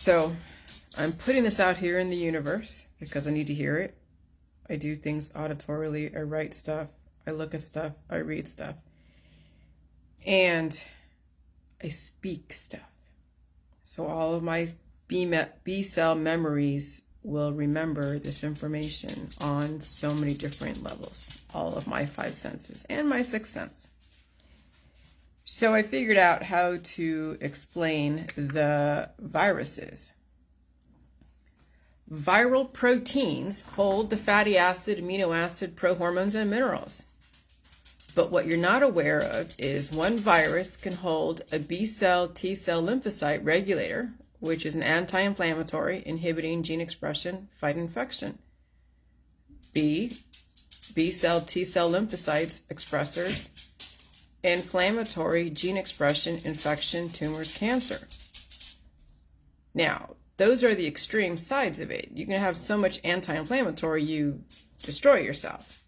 So I'm putting this out here in the universe because I need to hear it. I do things auditorily. I write stuff. I look at stuff. I read stuff. And I speak stuff. So all of my B cell memories will remember this information on so many different levels. All of my 5 senses and my 6th sense. So I figured out how to explain the viruses. Viral proteins hold the fatty acid, amino acid, prohormones, and minerals. But what you're not aware of is one virus can hold a B cell, T cell lymphocyte regulator, which is an anti-inflammatory, inhibiting gene expression, fight infection. B cell, T cell lymphocytes expressors, inflammatory gene expression, infection, tumors, cancer. Now, those are the extreme sides of it. You can have so much anti-inflammatory, you destroy yourself.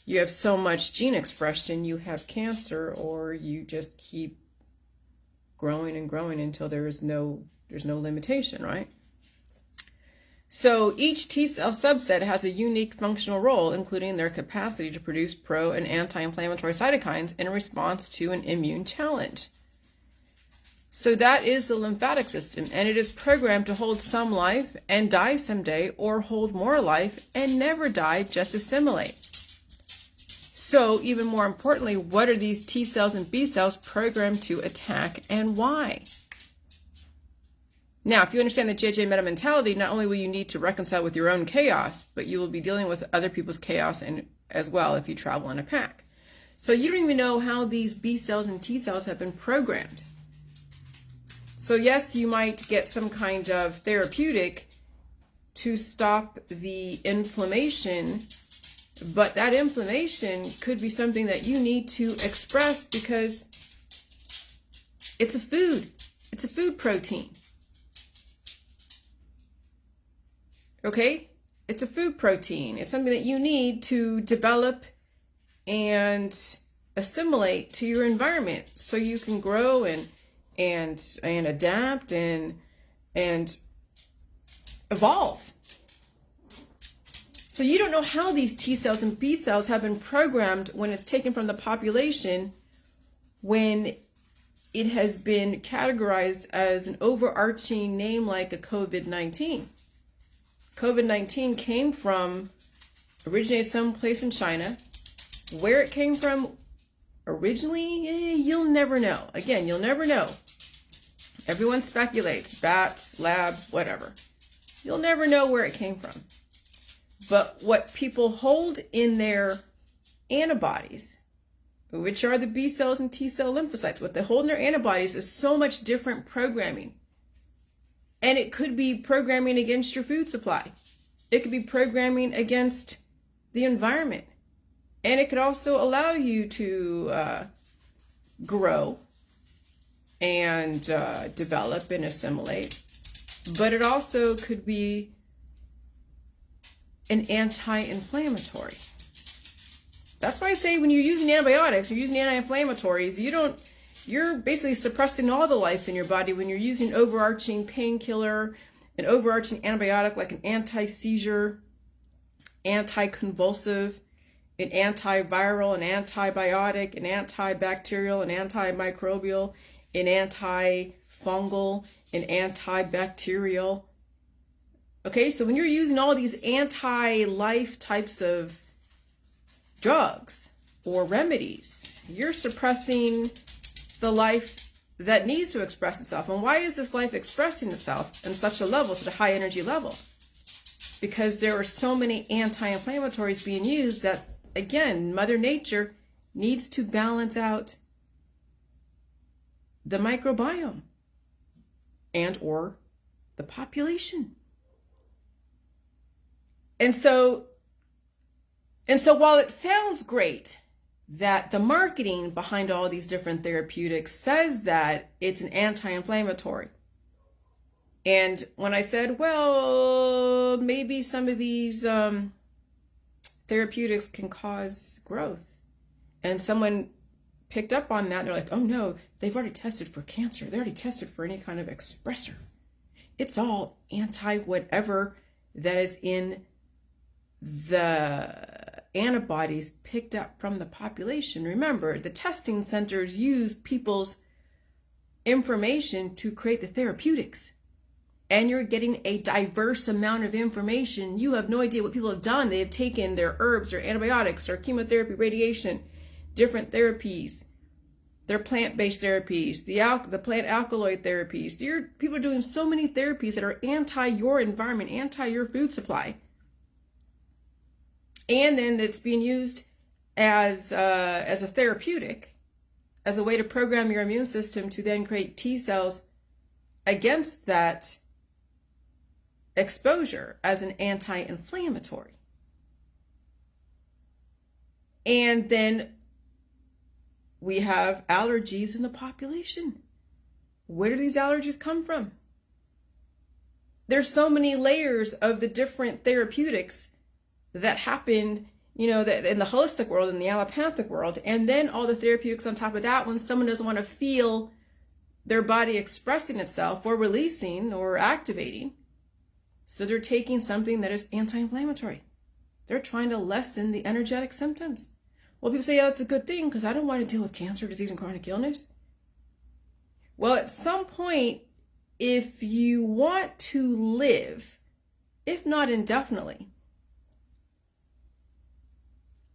You have so much gene expression, you have cancer, or you just keep growing and growing until there's no limitation, right? So each T cell subset has a unique functional role, including their capacity to produce pro and anti-inflammatory cytokines in response to an immune challenge. So that is the lymphatic system, and it is programmed to hold some life and die someday, or hold more life and never die, just assimilate. So even more importantly, what are these T cells and B cells programmed to attack, and why? Now, if you understand the JJ meta mentality, not only will you need to reconcile with your own chaos, but you will be dealing with other people's chaos and as well if you travel in a pack. So you don't even know how these B cells and T cells have been programmed. So yes, you might get some kind of therapeutic to stop the inflammation, but that inflammation could be something that you need to express because it's a food. It's a food protein. Okay? It's a food protein. It's something that you need to develop and assimilate to your environment so you can grow and adapt and evolve. So you don't know how these T cells and B cells have been programmed when it's taken from the population, when it has been categorized as an overarching name like a COVID-19. COVID-19 originated someplace in China. Where it came from originally, you'll never know. Again, you'll never know. Everyone speculates, bats, labs, whatever. You'll never know where it came from. But what people hold in their antibodies, which are the B cells and T cell lymphocytes, what they hold in their antibodies is so much different programming. And it could be programming against your food supply. It could be programming against the environment. And it could also allow you to grow and develop and assimilate. But it also could be an anti-inflammatory. That's why I say when you're using antibiotics, you're using anti-inflammatories, you're basically suppressing all the life in your body when you're using an overarching painkiller, an overarching antibiotic like an anti-seizure, anti-convulsive, an antiviral, an antibiotic, an antibacterial, an antimicrobial, an antifungal, an antibacterial. Okay, so when you're using all these anti-life types of drugs or remedies, you're suppressing the life that needs to express itself. And why is this life expressing itself in such a level, such a high energy level? Because there are so many anti-inflammatories being used that, again, Mother Nature needs to balance out the microbiome and or the population. And so while it sounds great that the marketing behind all these different therapeutics says that it's an anti-inflammatory, and when I said, well, maybe some of these therapeutics can cause growth, and someone picked up on that, and they're like, oh no, they've already tested for cancer. They already tested for any kind of expressor. It's all anti-whatever that is in the antibodies picked up from the population. Remember, the testing centers use people's information to create the therapeutics. And you're getting a diverse amount of information. You have no idea what people have done. They have taken their herbs, their antibiotics, their chemotherapy, radiation, different therapies, their plant-based therapies, the plant alkaloid therapies. People are doing so many therapies that are anti your environment, anti your food supply. And then it's being used as a therapeutic, as a way to program your immune system to then create T cells against that exposure as an anti-inflammatory. And then we have allergies in the population. Where do these allergies come from? There's so many layers of the different therapeutics that happened, that in the holistic world, in the allopathic world, and then all the therapeutics on top of that when someone doesn't want to feel their body expressing itself or releasing or activating. So they're taking something that is anti-inflammatory. They're trying to lessen the energetic symptoms. Well, people say, oh, it's a good thing because I don't want to deal with cancer, disease, and chronic illness. Well, at some point, if you want to live, if not indefinitely,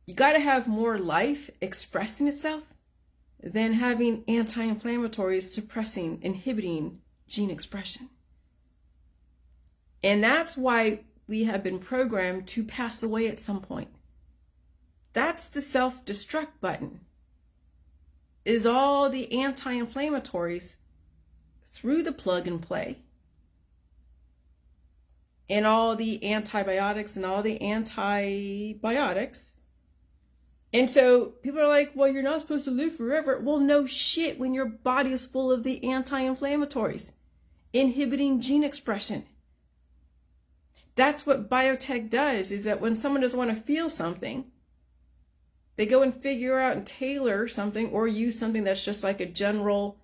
you got to have more life expressing itself than having anti-inflammatories suppressing, inhibiting gene expression. And that's why we have been programmed to pass away at some point. That's the self-destruct button. Is all the anti-inflammatories through the plug and play, and all the antibiotics and all the antibiotics. And so people are like, well, you're not supposed to live forever. Well, no shit, when your body is full of the anti-inflammatories, inhibiting gene expression. That's what biotech does, is that when someone doesn't want to feel something, they go and figure out and tailor something or use something that's just like a general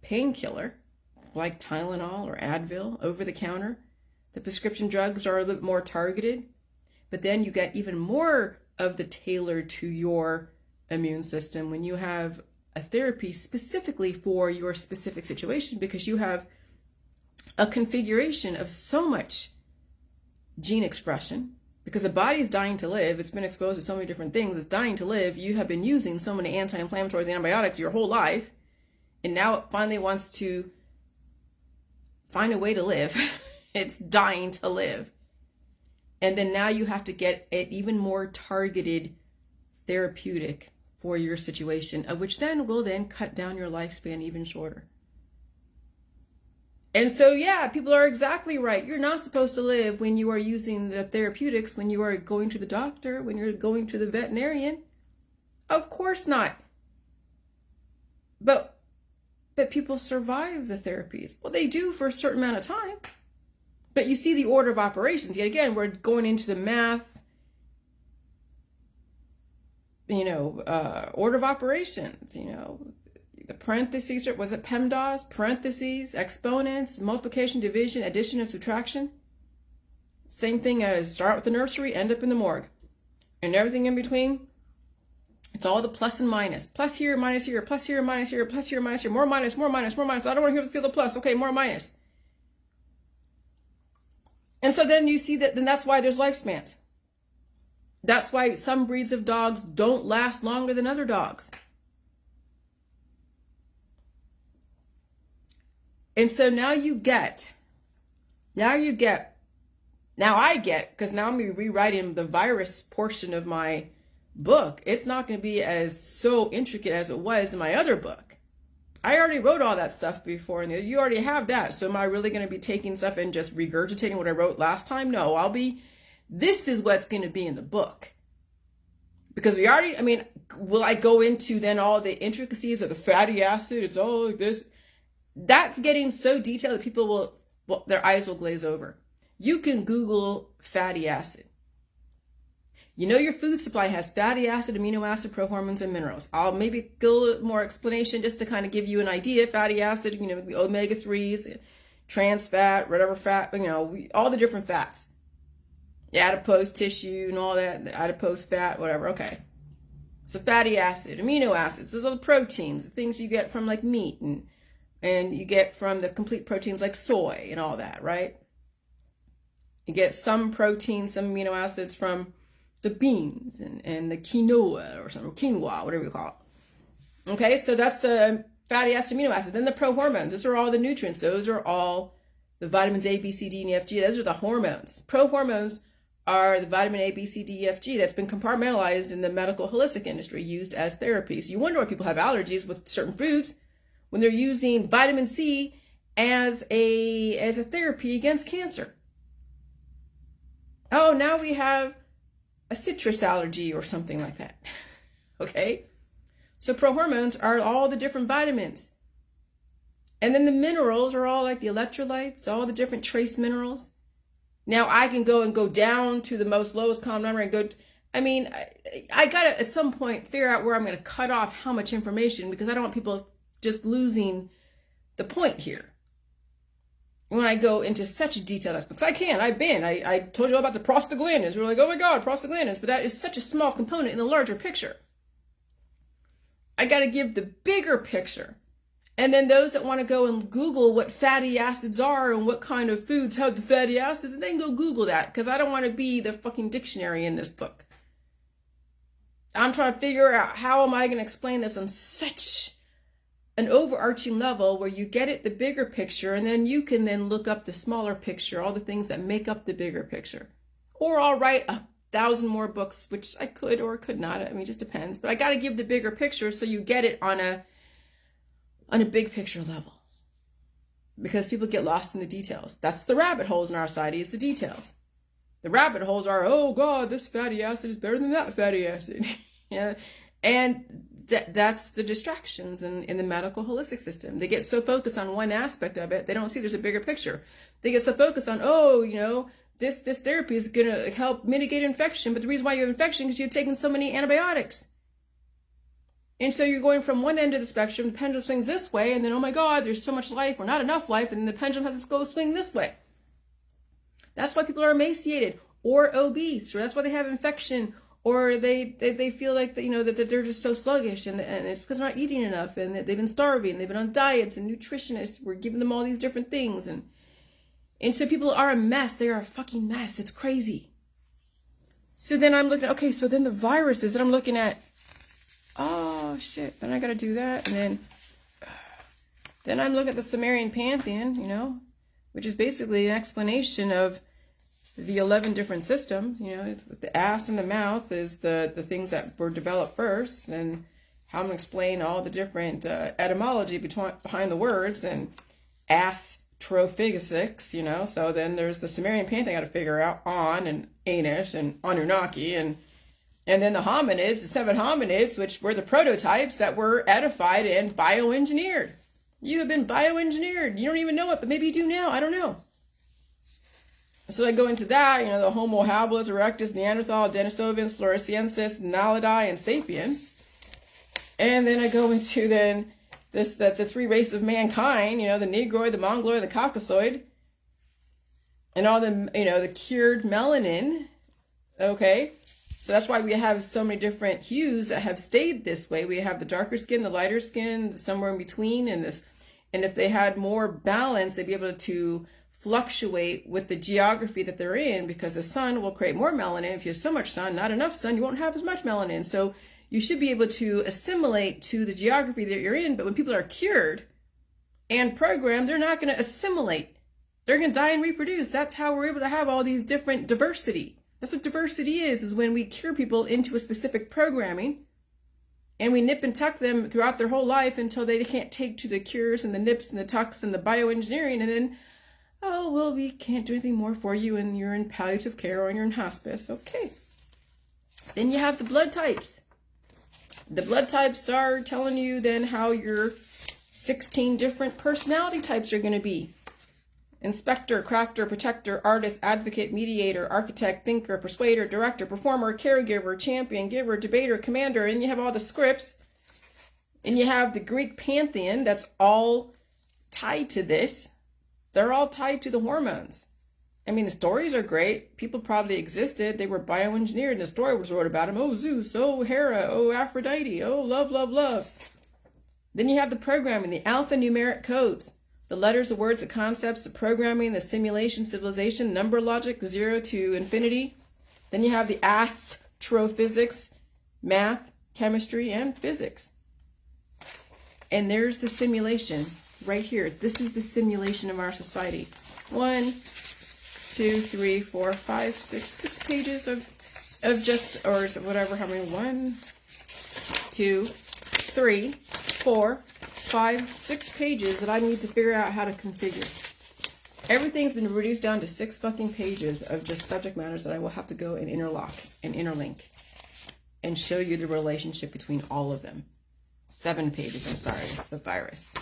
painkiller, like Tylenol or Advil over the counter. The prescription drugs are a little bit more targeted, but then you get even more of the tailored to your immune system when you have a therapy specifically for your specific situation, because you have a configuration of so much gene expression, because the body is dying to live. It's been exposed to so many different things. It's dying to live. You have been using so many anti-inflammatories and antibiotics your whole life, and now it finally wants to find a way to live. It's dying to live. And then now you have to get an even more targeted therapeutic for your situation, which then will then cut down your lifespan even shorter. And so, yeah, people are exactly right. You're not supposed to live when you are using the therapeutics, when you are going to the doctor, when you're going to the veterinarian. Of course not. But people survive the therapies. Well, they do for a certain amount of time. But you see the order of operations. Yet again, we're going into the math, order of operations, the parentheses, was it PEMDAS? Parentheses, exponents, multiplication, division, addition, and subtraction. Same thing as start with the nursery, end up in the morgue. And everything in between, it's all the plus and minus. Plus here, minus here, plus here, minus here, plus here, minus here, more minus, more minus, more minus. I don't want to feel the plus. Okay, more minus. And so then you see that, then that's why there's lifespans. That's why some breeds of dogs don't last longer than other dogs. And so now I get, because now I'm rewriting the virus portion of my book. It's not going to be as so intricate as it was in my other book. I already wrote all that stuff before, and you already have that. So am I really going to be taking stuff and just regurgitating what I wrote last time? No, this is what's going to be in the book. Because will I go into then all the intricacies of the fatty acid? It's all like this. That's getting so detailed that people their eyes will glaze over. You can Google fatty acid. Your food supply has fatty acid, amino acid, prohormones, and minerals. I'll maybe go a little more explanation just to kind of give you an idea. Fatty acid, omega-3s, trans fat, whatever fat, you know, all the different fats. Adipose tissue and all that, the adipose fat, whatever. Okay. So fatty acid, amino acids, those are the proteins, the things you get from like meat and you get from the complete proteins like soy and all that, right? You get some proteins, some amino acids from the beans and the quinoa or something, quinoa, whatever you call it. Okay, so that's the fatty acid amino acids. Then the prohormones, those are all the nutrients. Those are all the vitamins A, B, C, D, and E, F, G. Those are the hormones. Prohormones are the vitamin A, B, C, D, E, F, G that's been compartmentalized in the medical holistic industry, used as therapy. So you wonder why people have allergies with certain foods when they're using vitamin C as a therapy against cancer. Oh, now we have a citrus allergy or something like that. Okay? So prohormones are all the different vitamins. And then the minerals are all like the electrolytes, all the different trace minerals. Now I can go down to the most lowest common number and go, I gotta at some point figure out where I'm gonna cut off how much information, because I don't want people just losing the point here. When I go into such detailed aspects, I told you all about the prostaglandins. We're like, oh my God, prostaglandins, but that is such a small component in the larger picture. I got to give the bigger picture. And then those that want to go and Google what fatty acids are and what kind of foods have the fatty acids, they can go Google that, because I don't want to be the fucking dictionary in this book. I'm trying to figure out how am I going to explain this on such an overarching level where you get it, the bigger picture, and then you can then look up the smaller picture, all the things that make up the bigger picture. Or I'll write 1,000 more books, which I could or could not. It just depends. But I got to give the bigger picture so you get it on a big picture level. Because people get lost in the details. That's the rabbit holes in our society, is the details. The rabbit holes are, oh God, this fatty acid is better than that fatty acid. Yeah. And that's the distractions in the medical holistic system. They get so focused on one aspect of it, they don't see there's a bigger picture. They get so focused on, this therapy is going to help mitigate infection, but the reason why you have infection is because you've taken so many antibiotics. And so you're going from one end of the spectrum, the pendulum swings this way, and then, oh my God, there's so much life or not enough life, and then the pendulum has to go swing this way. That's why people are emaciated or obese, or that's why they have infection, or they feel like that they're just so sluggish, and it's because they're not eating enough, and they've been starving, they've been on diets, and nutritionists were giving them all these different things, and so people are a mess. They are a fucking mess. It's crazy. So then I'm looking, okay, so then the viruses that I'm looking at, oh shit, then I gotta do that, and then I'm looking at the Sumerian Pantheon, which is basically an explanation of the 11 different systems. The ass and the mouth is the things that were developed first, and how I'm going to explain all the different etymology behind the words, and astrophagisics, so then there's the Sumerian Pantheon I got to figure out, On and Anish and Anunnaki, and then the hominids, the 7 hominids, which were the prototypes that were edified and bioengineered. You have been bioengineered. You don't even know it, but maybe you do now. I don't know. So I go into that, the Homo habilis, erectus, Neanderthal, Denisovans, Floresiensis, Naledi, and Sapien. And then I go into the 3 races of mankind, the Negroid, the Mongoloid, the Caucasoid, and all the, the cured melanin. Okay. So that's why we have so many different hues that have stayed this way. We have the darker skin, the lighter skin, somewhere in between, and if they had more balance, they'd be able to fluctuate with the geography that they're in, because the sun will create more melanin. If you have so much sun, not enough sun, you won't have as much melanin. So you should be able to assimilate to the geography that you're in. But when people are cured and programmed, they're not going to assimilate. They're going to die and reproduce. That's how we're able to have all these different diversity. That's what diversity is when we cure people into a specific programming, and we nip and tuck them throughout their whole life until they can't take to the cures and the nips and the tucks and the bioengineering, and then, oh, well, we can't do anything more for you, and you're in palliative care or you're in hospice. Okay. Then you have the blood types. The blood types are telling you then how your 16 different personality types are going to be. Inspector, crafter, protector, artist, advocate, mediator, architect, thinker, persuader, director, performer, caregiver, champion, giver, debater, commander, and you have all the scripts. And you have the Greek pantheon that's all tied to this. They're all tied to the hormones. I mean, the stories are great. People probably existed. They were bioengineered, and the story was wrote about them. Oh, Zeus. Oh, Hera. Oh, Aphrodite. Oh, love, love, love. Then you have the programming, the alphanumeric codes, the letters, the words, the concepts, the programming, the simulation, civilization, number logic, 0 to infinity. Then you have the astrophysics, math, chemistry, and physics. And there's the simulation right here. This is the simulation of our society. 1, 2, 3, 4, 5, 6 pages of just, or whatever, how many, 1, 2, 3, 4, 5, 6 pages that I need to figure out how to configure. Everything's been reduced down to 6 fucking pages of just subject matters that I will have to go and interlock and interlink and show you the relationship between all of them. 7 pages, I'm sorry, the virus.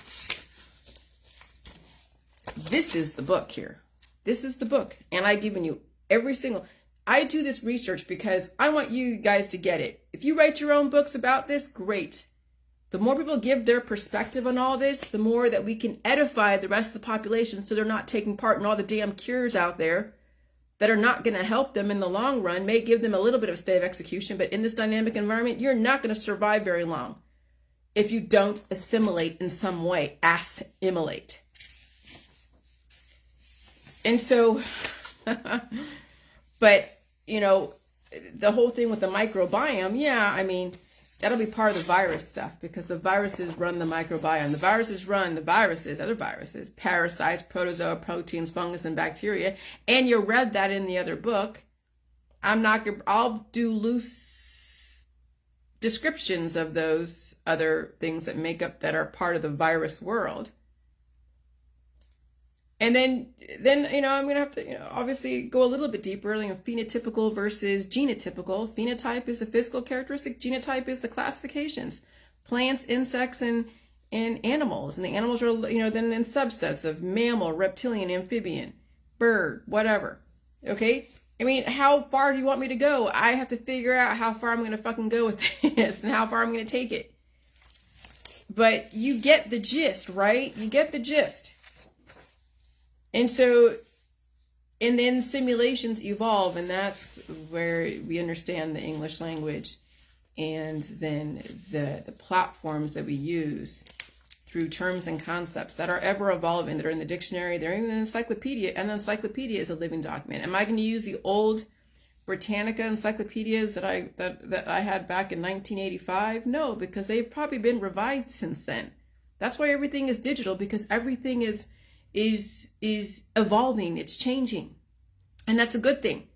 This is the book here. This is the book. And I've given you every single... I do this research because I want you guys to get it. If you write your own books about this, great. The more people give their perspective on all this, the more that we can edify the rest of the population so they're not taking part in all the damn cures out there that are not going to help them in the long run, may give them a little bit of a stay of execution, but in this dynamic environment, you're not going to survive very long if you don't assimilate in some way, assimilate. And so, but, you know, the whole thing with the microbiome, yeah, I mean, that'll be part of the virus stuff because the viruses run the microbiome. The viruses run the viruses, other viruses, parasites, protozoa, proteins, fungus, and bacteria. And you read that in the other book. I'll do loose descriptions of those other things that make up, that are part of the virus world. And then you know, I'm going to have to, you know, obviously go a little bit deeper, like phenotypical versus genotypical. Phenotype is a physical characteristic. Genotype is the classifications. Plants, insects, and animals. And the animals are, you know, then in subsets of mammal, reptilian, amphibian, bird, whatever. Okay? I mean, how far do you want me to go? I have to figure out how far I'm going to fucking go with this and how far I'm going to take it. But you get the gist, right? You get the gist. And so, and then simulations evolve, and that's where we understand the English language, and then the platforms that we use through terms and concepts that are ever evolving, that are in the dictionary, they're in the encyclopedia, and the encyclopedia is a living document. Am I going to use the old Britannica encyclopedias that I had back in 1985? No, because they've probably been revised since then. That's why everything is digital, because everything is evolving, it's changing. And that's a good thing.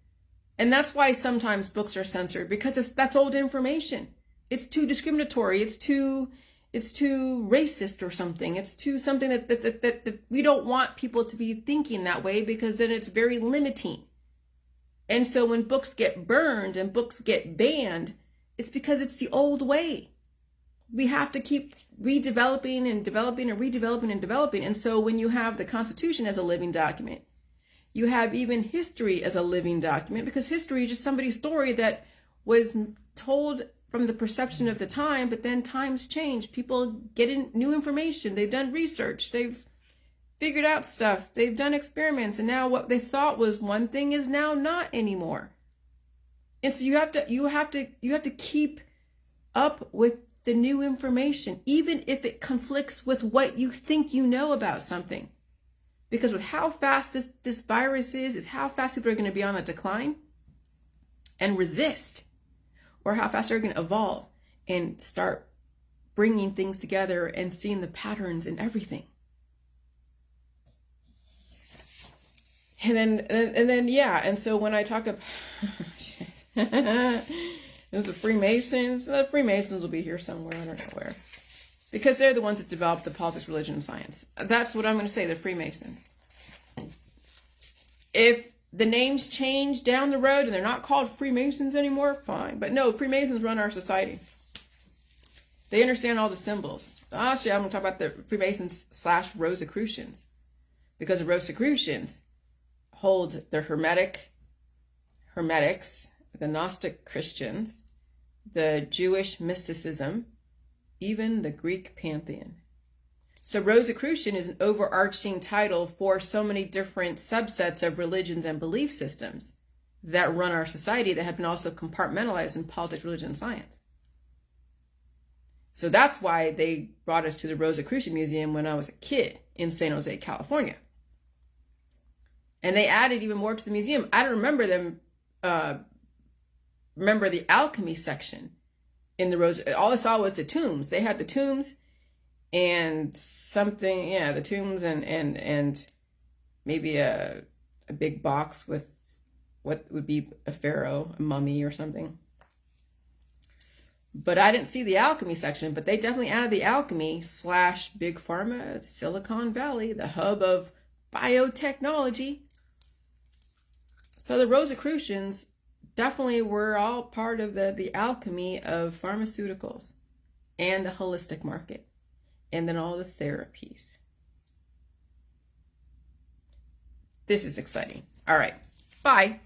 And that's why sometimes books are censored, because that's old information. It's too discriminatory, it's too racist or something. It's too something that we don't want people to be thinking that way, because then it's very limiting. And so when books get burned and books get banned, it's because it's the old way. We have to keep redeveloping and developing and redeveloping and developing. And so when you have the Constitution as a living document, you have even history as a living document, because history is just somebody's story that was told from the perception of the time, but then times change. People get in new information. They've done research. They've figured out stuff. They've done experiments. And now what they thought was one thing is now not anymore. And so you have to keep up with the new information, even if it conflicts with what you think you know about something. Because with how fast this virus is how fast people are going to be on a decline and resist, or how fast they're going to evolve and start bringing things together and seeing the patterns in everything. And then yeah, and so when I talk about the Freemasons will be here somewhere, I don't know where, because they're the ones that developed the politics, religion, and science. That's what I'm going to say, the Freemasons. If the names change down the road and they're not called Freemasons anymore, fine. But no, Freemasons run our society. They understand all the symbols. Actually, I'm going to talk about the Freemasons / Rosicrucians, because the Rosicrucians hold the Hermetics, the Gnostic Christians, the Jewish mysticism, even the Greek Pantheon. So Rosicrucian is an overarching title for so many different subsets of religions and belief systems that run our society that have been also compartmentalized in politics, religion, and science. So that's why they brought us to the Rosicrucian Museum when I was a kid in San Jose, California. And they added even more to the museum. I don't remember them, remember the alchemy section in the Rose. All I saw was the tombs. They had the tombs and something, yeah, the tombs and maybe a big box with what would be a pharaoh, a mummy or something. But I didn't see the alchemy section, but they definitely added the alchemy / big pharma, Silicon Valley, the hub of biotechnology. So the Rosicrucians definitely were all part of the alchemy of pharmaceuticals and the holistic market, and then all the therapies. This is exciting. All right, bye.